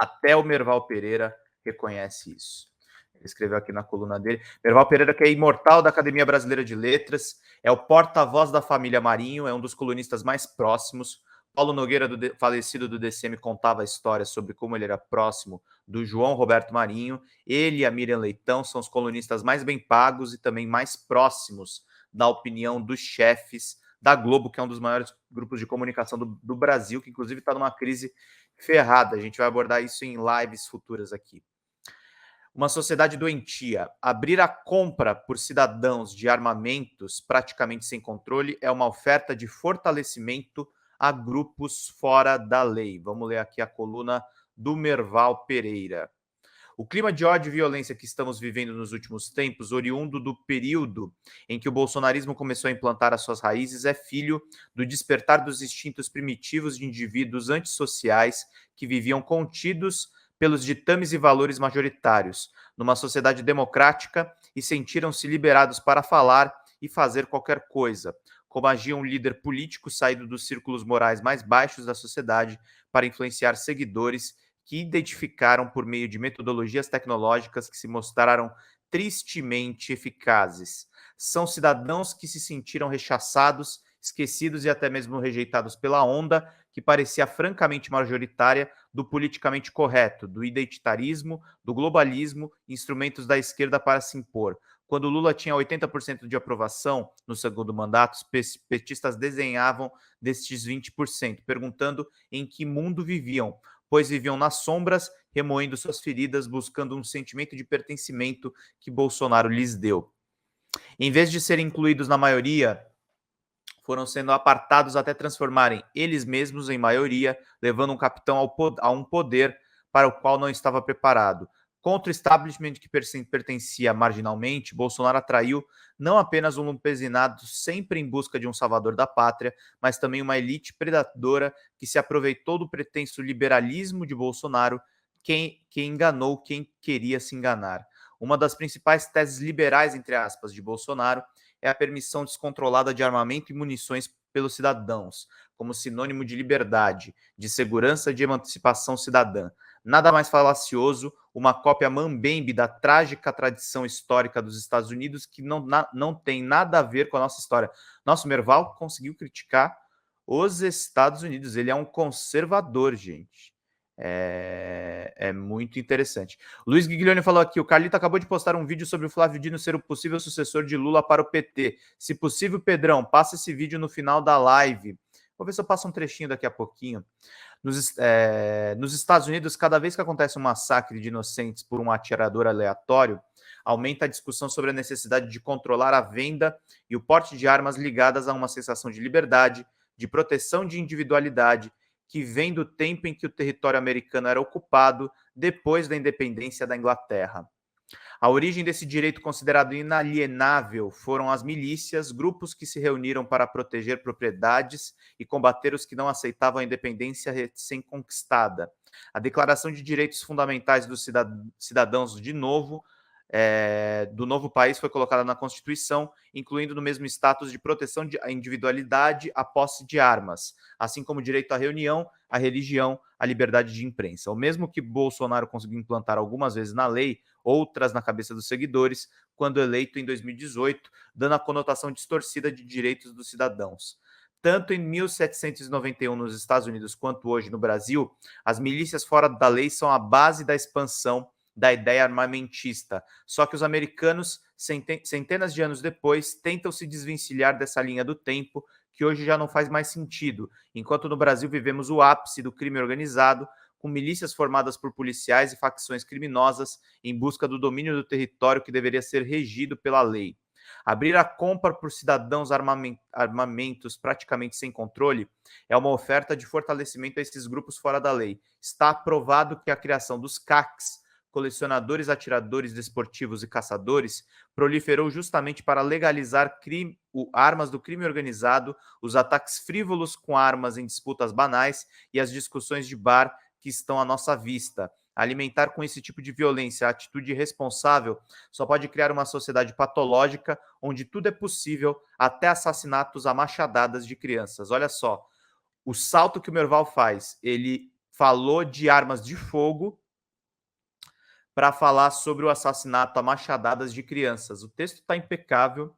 Até o Merval Pereira reconhece isso. Ele escreveu aqui na coluna dele. Merval Pereira, que é imortal da Academia Brasileira de Letras, é o porta-voz da família Marinho, é um dos colunistas mais próximos. Paulo Nogueira, falecido do DCM, contava a história sobre como ele era próximo do João Roberto Marinho. Ele e a Miriam Leitão são os colunistas mais bem pagos e também mais próximos da opinião dos chefes da Globo, que é um dos maiores grupos de comunicação do Brasil, que inclusive está numa crise ferrada. A gente vai abordar isso em lives futuras aqui. Uma sociedade doentia. Abrir a compra por cidadãos de armamentos praticamente sem controle é uma oferta de fortalecimento a grupos fora da lei. Vamos ler aqui a coluna do Merval Pereira. O clima de ódio e violência que estamos vivendo nos últimos tempos, oriundo do período em que o bolsonarismo começou a implantar as suas raízes, é filho do despertar dos instintos primitivos de indivíduos antissociais que viviam contidos pelos ditames e valores majoritários, numa sociedade democrática, e sentiram-se liberados para falar e fazer qualquer coisa, como agia um líder político saído dos círculos morais mais baixos da sociedade para influenciar seguidores que identificaram por meio de metodologias tecnológicas que se mostraram tristemente eficazes. São cidadãos que se sentiram rechaçados, esquecidos e até mesmo rejeitados pela onda que parecia francamente majoritária do politicamente correto, do identitarismo, do globalismo, instrumentos da esquerda para se impor. Quando Lula tinha 80% de aprovação no segundo mandato, os petistas desenhavam destes 20%, perguntando em que mundo viviam, pois viviam nas sombras, remoendo suas feridas, buscando um sentimento de pertencimento que Bolsonaro lhes deu. Em vez de serem incluídos na maioria, foram sendo apartados até transformarem eles mesmos em maioria, levando um capitão a um poder para o qual não estava preparado. Contra o establishment que pertencia marginalmente, Bolsonaro atraiu não apenas um lumpezinado sempre em busca de um salvador da pátria, mas também uma elite predadora que se aproveitou do pretenso liberalismo de Bolsonaro, que enganou quem queria se enganar. Uma das principais teses liberais, entre aspas, de Bolsonaro é a permissão descontrolada de armamento e munições pelos cidadãos, como sinônimo de liberdade, de segurança e de emancipação cidadã. Nada mais falacioso, uma cópia mambembe da trágica tradição histórica dos Estados Unidos que não tem nada a ver com a nossa história. Nosso Merval conseguiu criticar os Estados Unidos. Ele é um conservador, gente. É muito interessante. Luiz Giglione falou aqui, o Carlito acabou de postar um vídeo sobre o Flávio Dino ser o possível sucessor de Lula para o PT. Se possível, Pedrão, passa esse vídeo no final da live. Vou ver se eu passo um trechinho daqui a pouquinho. Nos Estados Unidos, cada vez que acontece um massacre de inocentes por um atirador aleatório, aumenta a discussão sobre a necessidade de controlar a venda e o porte de armas ligadas a uma sensação de liberdade, de proteção de individualidade, que vem do tempo em que o território americano era ocupado depois da independência da Inglaterra. A origem desse direito considerado inalienável foram as milícias, grupos que se reuniram para proteger propriedades e combater os que não aceitavam a independência recém-conquistada. A Declaração de Direitos Fundamentais dos Cidadãos do novo país foi colocada na Constituição, incluindo no mesmo status de proteção à individualidade, à posse de armas, assim como o direito à reunião, à religião, à liberdade de imprensa. O mesmo que Bolsonaro conseguiu implantar algumas vezes na lei, outras na cabeça dos seguidores, quando eleito em 2018, dando a conotação distorcida de direitos dos cidadãos. Tanto em 1791 nos Estados Unidos quanto hoje no Brasil, as milícias fora da lei são a base da expansão da ideia armamentista. Só que os americanos, centenas de anos depois, tentam se desvencilhar dessa linha do tempo, que hoje já não faz mais sentido, enquanto no Brasil vivemos o ápice do crime organizado, com milícias formadas por policiais e facções criminosas em busca do domínio do território que deveria ser regido pela lei. Abrir a compra por cidadãos armamentos praticamente sem controle é uma oferta de fortalecimento a esses grupos fora da lei. Está provado que a criação dos CACs, colecionadores, atiradores desportivos e caçadores, proliferou justamente para legalizar armas do crime organizado, os ataques frívolos com armas em disputas banais e as discussões de bar que estão à nossa vista. Alimentar com esse tipo de violência a atitude irresponsável só pode criar uma sociedade patológica onde tudo é possível, até assassinatos a machadadas de crianças. Olha só, o salto que o Merval faz, ele falou de armas de fogo para falar sobre o assassinato a machadadas de crianças. O texto está impecável,